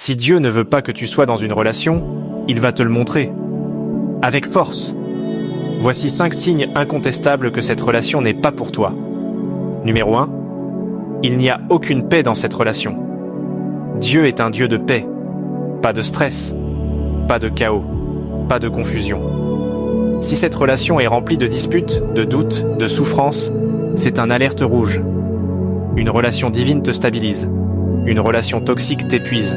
Si Dieu ne veut pas que tu sois dans une relation, il va te le montrer. Avec force. Voici 5 signes incontestables que cette relation n'est pas pour toi. Numéro 1. Il n'y a aucune paix dans cette relation. Dieu est un Dieu de paix. Pas de stress. Pas de chaos. Pas de confusion. Si cette relation est remplie de disputes, de doutes, de souffrances, c'est un alerte rouge. Une relation divine te stabilise. Une relation toxique t'épuise.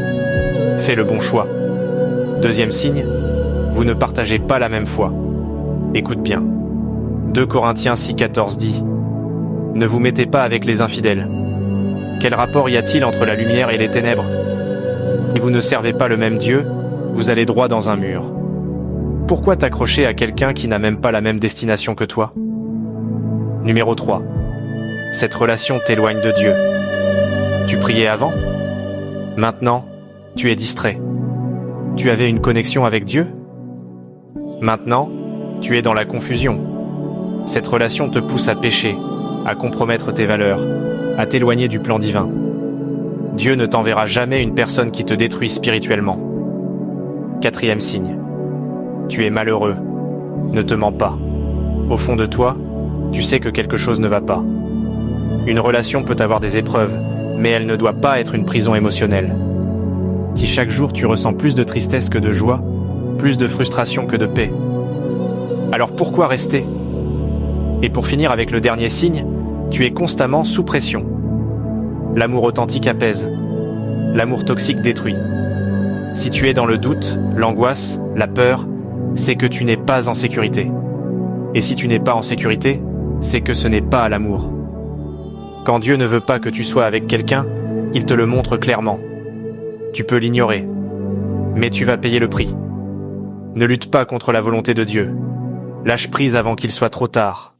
Fais le bon choix. Deuxième signe, vous ne partagez pas la même foi. Écoute bien. 2 Corinthiens 6,14 dit « Ne vous mettez pas avec les infidèles. Quel rapport y a-t-il entre la lumière et les ténèbres? Si vous ne servez pas le même Dieu, vous allez droit dans un mur. Pourquoi t'accrocher à quelqu'un qui n'a même pas la même destination que toi? Numéro 3. Cette relation t'éloigne de Dieu. Tu priais avant? Maintenant, tu es distrait. Tu avais une connexion avec Dieu? Maintenant, tu es dans la confusion. Cette relation te pousse à pécher, à compromettre tes valeurs, à t'éloigner du plan divin. Dieu ne t'enverra jamais une personne qui te détruit spirituellement. 4e signe. Tu es malheureux. Ne te mens pas. Au fond de toi, tu sais que quelque chose ne va pas. Une relation peut avoir des épreuves, mais elle ne doit pas être une prison émotionnelle. Si chaque jour tu ressens plus de tristesse que de joie, plus de frustration que de paix, alors pourquoi rester? Et pour finir avec le dernier signe, tu es constamment sous pression. L'amour authentique apaise. L'amour toxique détruit. Si tu es dans le doute, l'angoisse, la peur, c'est que tu n'es pas en sécurité. Et si tu n'es pas en sécurité, c'est que ce n'est pas l'amour. Quand Dieu ne veut pas que tu sois avec quelqu'un, il te le montre clairement. Tu peux l'ignorer, mais tu vas payer le prix. Ne lutte pas contre la volonté de Dieu. Lâche prise avant qu'il soit trop tard.